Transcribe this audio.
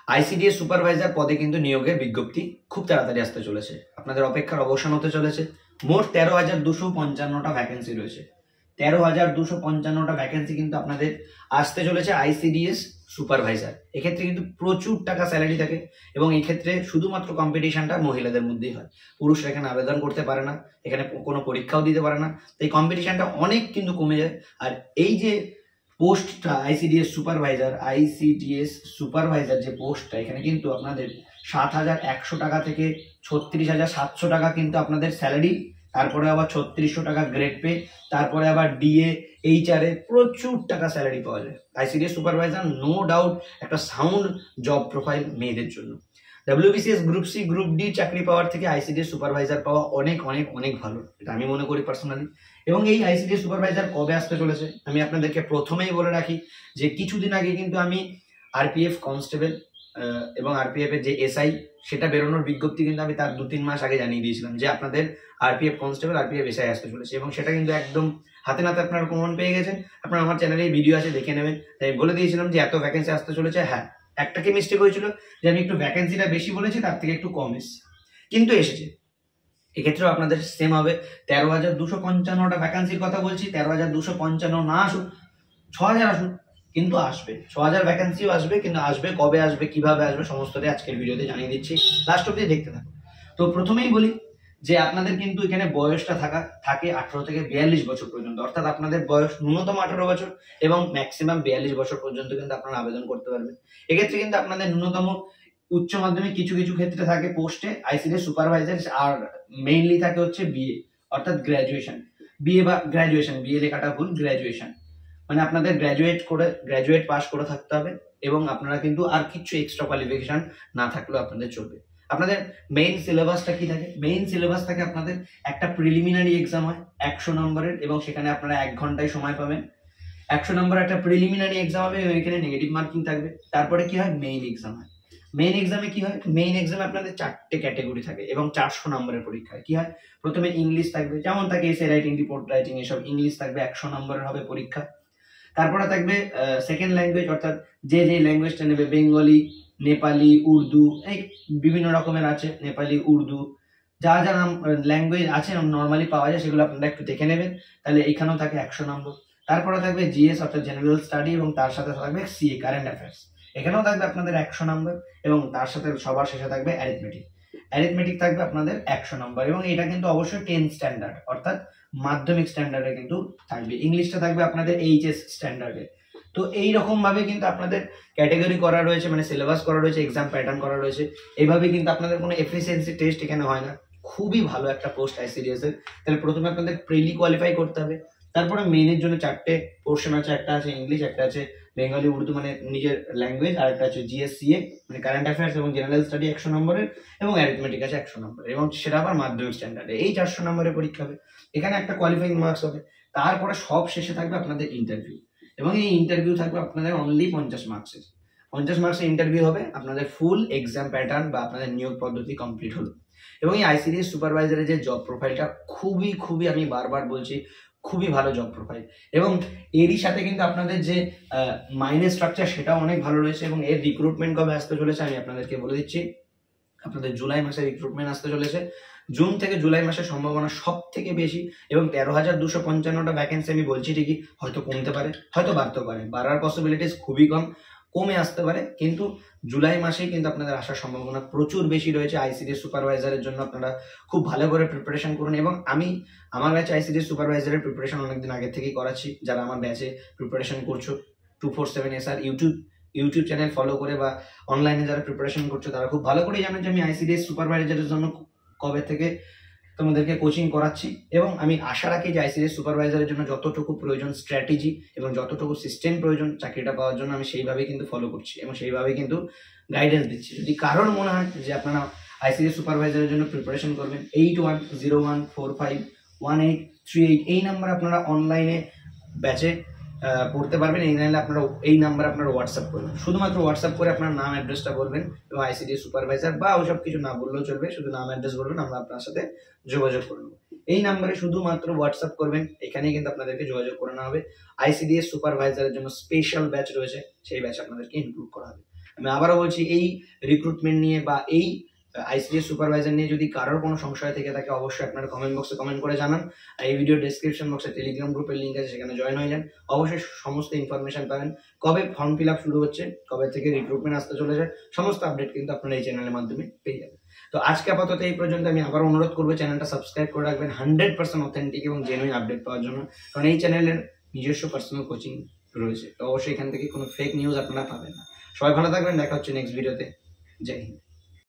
ICDS supervisor পদে কিন্তু নিয়োগের বিজ্ঞপ্তি খুব তাড়াতাড়ি আসতে চলেছে। আপনাদের অপেক্ষার অবসান হতে চলেছে। মোট 13,255টা ভ্যাকেন্সি রয়েছে। 13,255টা ভ্যাকেন্সি কিন্তু আপনাদের আসতে চলেছে আইসিডিএস সুপারভাইজার। এক্ষেত্রে কিন্তু প্রচুর টাকা স্যালারি থাকে এবং এই ক্ষেত্রে শুধুমাত্র কম্পিটিশনটা মহিলাদের মধ্যেই হয়। পুরুষরা এখানে আবেদন করতে পারে না, এখানে কোনো পরীক্ষাও দিতে পারে না। তো এই কম্পিটিশনটা অনেক কিন্তু কমে যায়। আর এই যে পোস্টটা আইসিডিএস সুপারভাইজার যে পোস্টটা, এখানে কিন্তু আপনাদের 7,100 টাকা থেকে 36,700 টাকা কিন্তু আপনাদের স্যালারি, তারপরে আবার 3600 টাকা গ্রেড পে, তারপরে আবার ডিএ এইচআরএ প্রচুর টাকা স্যালারি পাওয়া যায়। আইসিডিএস সুপারভাইজার নো ডাউট একটা সাউন্ড জব প্রোফাইল মেয়েদের জন্য। WBCS group C group D চাকরি পাওয়ার থেকে আইসিডিএস সুপারভাইজার পাওয়া অনেক অনেক অনেক ভালো, এটা আমি মনে করি পার্সোনালি। এবং এই আইসিডিএস সুপারভাইজার কবে আসতে চলেছে আমি আপনাদেরকে প্রথমেই বলে রাখি যে কিছুদিন আগে কিন্তু আমি আরপিএফ কনস্টেবল এবং আরপিএফ এর যে এসআই সেটা বেরোনোর বিজ্ঞপ্তি কিন্তু আমি তার 2-3 মাস আগে জানিয়ে দিয়েছিলাম যে আপনাদের আরপিএফ কনস্টেবল আরপিএফ এসআই আসতে চলেছে, এবং সেটা কিন্তু একদম হাতে নাতে আপনারা প্রমাণ পেয়ে গেছেন। আপনারা আমার চ্যানেলে ভিডিও আছে, দেখে নেবেন। তাই বলে দিয়েছিলাম যে এত ভ্যাকেন্সি আসতে চলেছে। হ্যাঁ, একটা কি মিস্টেক হয়েছিল যে আমি একটু ভ্যাকেন্সিটা বেশি বলেছি, তার থেকে একটু কম এসেছে, কিন্তু এসেছে। এক্ষেত্রেও আপনাদের সেম হবে। 13,255টা ভ্যাকেন্সির কথা বলছি। 13,255 না আসুক, 6,000 আসুক, কিন্তু আসবে। 6,000 ভ্যাকেন্সিও আসবে, কিন্তু আসবে কবে আসবে, কিভাবে আসবে, সমস্তটাই আজকের ভিডিওতে জানিয়ে দিচ্ছি। লাস্ট অব্দি দেখতে থাকুন। তো প্রথমেই বলি যে আপনাদের কিন্তু এখানে বয়সটা থাকে 18 থেকে 42 বছর পর্যন্ত, অর্থাৎ আপনাদের বয়স ন্যূনতম 18 বছর এবং ম্যাক্সিমাম 42 বছর পর্যন্ত কিন্তু আপনারা আবেদন করতে পারবেন। এক্ষেত্রে কিন্তু আপনাদের ন্যূনতম উচ্চ মাধ্যমিক কিছু কিছু ক্ষেত্রে থাকে পোস্টে আইসিডিএস সুপারভাইজার, আর মেইনলি থাকে হচ্ছে বিএ অর্থাৎ গ্র্যাজুয়েশন। বিএ বা গ্র্যাজুয়েশন, বিএ লেখাটা ভুল, গ্র্যাজুয়েশন মানে আপনাদের গ্র্যাজুয়েট পাস করে থাকতে হবে, এবং আপনারা কিন্তু আর কিছু এক্সট্রা কোয়ালিফিকেশন না থাকলেও আপনাদের চলবে। আপনাদের মেইন সিলেবাসটা কি থাকে? মেইন সিলেবাস থাকে আপনাদের একটা প্রিলিমিনারি এক্সাম হয় 100 নম্বরের, এবং সেখানে আপনারা 1 ঘন্টায় সময় পাবেন। 100 নম্বর একটা প্রিলিমিনারি এক্সাম হবে এবং এখানে নেগেটিভ মার্কিং থাকবে। তারপরে কি হয়? মেইন এক্সাম হয়। মেইন এক্সামে কি হয়? মেইন এক্সামে আপনাদের 4টে ক্যাটাগরি থাকে এবং 400 নম্বরের পরীক্ষা। কি হয়? প্রথমে ইংলিশ থাকবে, যেমন থাকে এসে রাইটিং, রিপোর্ট রাইটিং, এসব ইংলিশ থাকবে, 100 নম্বরের হবে পরীক্ষা। তারপরে থাকবে সেকেন্ড ল্যাঙ্গুয়েজ, অর্থাৎ যে ল্যাঙ্গুয়েজটা নেবে, বেঙ্গলি, নেপালি, উর্দু, এই বিভিন্ন রকমের আছে, নেপালি, উর্দু, যা যা ল্যাঙ্গুয়েজ আছে নর্মালি পাওয়া যায় সেগুলো আপনারা একটু দেখে নেবেন। তাহলে এখানেও থাকে 100 নম্বর। তারপরে থাকবে জিএস অর্থাৎ জেনারেল স্টাডি, এবং তার সাথে থাকবে সিএ কারেন্ট অ্যাফেয়ার্স, এখানেও থাকবে আপনাদের 100 নম্বর, এবং তার সাথে সবার শেষে থাকবে অ্যারিথমেটিক থাকবে আপনাদের 100 নম্বর, এবং এটা কিন্তু অবশ্যই 10 স্ট্যান্ডার্ড অর্থাৎ মাধ্যমিক স্ট্যান্ডার্ডে কিন্তু থাকবে। ইংলিশটা থাকবে আপনাদের এইচএস স্ট্যান্ডার্ডে। তো এই রকম ভাবে কিন্তু আপনাদের ক্যাটাগরি করা রয়েছে, মানে সিলেবাস করা রয়েছে, এক্সাম প্যাটার্ন করা রয়েছে। এইভাবে কিন্তু আপনাদের কোনো এফিসিয়েন্সি টেস্ট এখানে হয় না। খুবই ভালো একটা পোস্ট আইসিডিএস এর। তাহলে প্রথমে আপনাদের প্রিলি কোয়ালিফাই করতে হবে, তারপরে মেইনের জন্য 4টে পোর্শন আছে, একটা আছে ইংলিশ, একটা আছে বেঙ্গলি, উর্দু মানে নিজের ল্যাঙ্গুয়েজ, আর একটা আছে জিএসসিএ মানে কারেন্ট অ্যাফেয়ার্স এবং জেনারেল স্টাডি 100 নম্বরের, এবং অ্যারিথমেটিক আছে 100 নম্বরের, এবং সেটা আবার মাধ্যমিক স্ট্যান্ডার্ডে। এই 400 নম্বরের পরীক্ষা হবে, এখানে একটা কোয়ালিফাইং মার্কস হবে। তারপরে সব শেষে থাকবে আপনাদের ইন্টারভিউ, এবং এই ইন্টারভিউ থাকবে আপনাদের অনলি 50 মার্কসের। 50 মার্কসের ইন্টারভিউ হবে, আপনাদের ফুল এক্সাম প্যাটার্ন বা আপনাদের নিয়োগ পদ্ধতি কমপ্লিট হলো। এবং এই আইসিডিএস সুপারভাইজারের যে জব প্রোফাইলটা খুবই খুবই, আমি বারবার বলছি, খুবই ভালো জব প্রোফাইল, এবং এরই সাথে কিন্তু আপনাদের যে মাইনে স্ট্রাকচার সেটাও অনেক ভালো রয়েছে। এবং এর রিক্রুটমেন্ট কবে আসতে চলেছে আমি আপনাদেরকে বলে দিচ্ছি। আপনাদের জুলাই মাসে রিক্রুটমেন্ট আসতে চলেছে। জুন থেকে জুলাই মাসের সম্ভাবনা সব থেকে বেশি, এবং 13,255টা ভ্যাকেন্সি আমি বলছি ঠিকই, হয়তো কমতে পারে, হয়তো বাড়তেও পারে, বাড়ার পসিবিলিটিস খুবই কম, কমে আসতে পারে, কিন্তু জুলাই মাসেই কিন্তু আপনাদের আসার সম্ভাবনা প্রচুর বেশি রয়েছে। আইসিডিএস সুপারভাইজারের জন্য আপনারা খুব ভালো করে প্রিপারেশন করুন, এবং আমি আমার ব্যাচে আইসিডিএস সুপারভাইজারের প্রিপারেশন অনেকদিন আগে থেকেই করাচ্ছি। যারা আমার ব্যাচে প্রিপারেশন করছো 247SR ইউটিউব চ্যানেল ফলো করে বা অনলাইনে যারা প্রিপারেশন করছো তারা খুব ভালো করেই জানো যে আমি আইসিডিএস সুপারভাইজারের জন্য কবে থেকে তোমাদেরকে কোচিং করাচ্ছি, এবং আমি আশা রাখি যে আইসিডিএস সুপারভাইজারের জন্য যতটুকু প্রয়োজন স্ট্র্যাটেজি এবং যতটুকু সিস্টেম প্রয়োজন চাকরিটা পাওয়ার জন্য, আমি সেইভাবেই কিন্তু ফলো করছি এবং সেইভাবেই কিন্তু গাইডেন্স দিচ্ছি। যদি কারোর মনে হয় যে আপনারা আইসিডিএস সুপারভাইজারের জন্য প্রিপারেশন করবেন, 8101451838 এই নাম্বার আপনারা অনলাইনে ব্যাচে পড়তে পারবেন। এই নাইলে আপনারা এই নাম্বার আপনারা হোয়াটসঅ্যাপ করবেন, শুধুমাত্র হোয়াটসঅ্যাপ করে আপনার নাম অ্যাড্রেসটা বলবেন, এবং আইসিডিএস সুপারভাইজার বা ওইসব কিছু না বললেও চলবে, শুধু নাম অ্যাড্রেস বলবেন, আমরা আপনার সাথে যোগাযোগ করে নেবো। এই নাম্বারে শুধুমাত্র হোয়াটসঅ্যাপ করবেন, এখানেই কিন্তু আপনাদেরকে যোগাযোগ করে নেওয়া হবে। আইসিডিএস সুপারভাইজারের জন্য স্পেশাল ব্যাচ রয়েছে, সেই ব্যাচ আপনাদেরকে ইনক্লুড করা হবে। আমি আবারও বলছি, এই রিক্রুটমেন্ট নিয়ে বা এই আইসিডিএস সুপারভাইজার নিয়ে যদি কারোর কোনো সংশয় থেকে থাকে অবশ্যই আপনারা কমেন্ট বক্সে কমেন্ট করে জানান। আর এই ভিডিও ডেসক্রিপশন বক্সে টেলিগ্রাম গ্রুপের লিঙ্ক আছে, সেখানে জয়েন হয়ে যান। অবশ্যই সমস্ত ইনফরমেশন পাবেন, কবে ফর্ম ফিল আপ শুরু হচ্ছে, কবে থেকে রিক্রুটমেন্ট আসতে চলেছে, সমস্ত আপডেট কিন্তু আপনারা এই চ্যানেলের মাধ্যমে পেয়ে যাবেন। তো আজকে আপাতত এই পর্যন্ত। আমি আবার অনুরোধ করবো চ্যানেলটা সাবস্ক্রাইব করে রাখবেন 100% অথেন্টিক এবং জেনুইন আপডেট পাওয়ার জন্য, কারণ এই চ্যানেলের নিজস্ব পার্সোনাল কোচিং রয়েছে। তো অবশ্যই এখান থেকে কোনো ফেক নিউজ আপনারা পাবেন না। সবাই ভালো থাকবেন, দেখা হচ্ছে নেক্সট ভিডিওতে। জয় হিন্দ।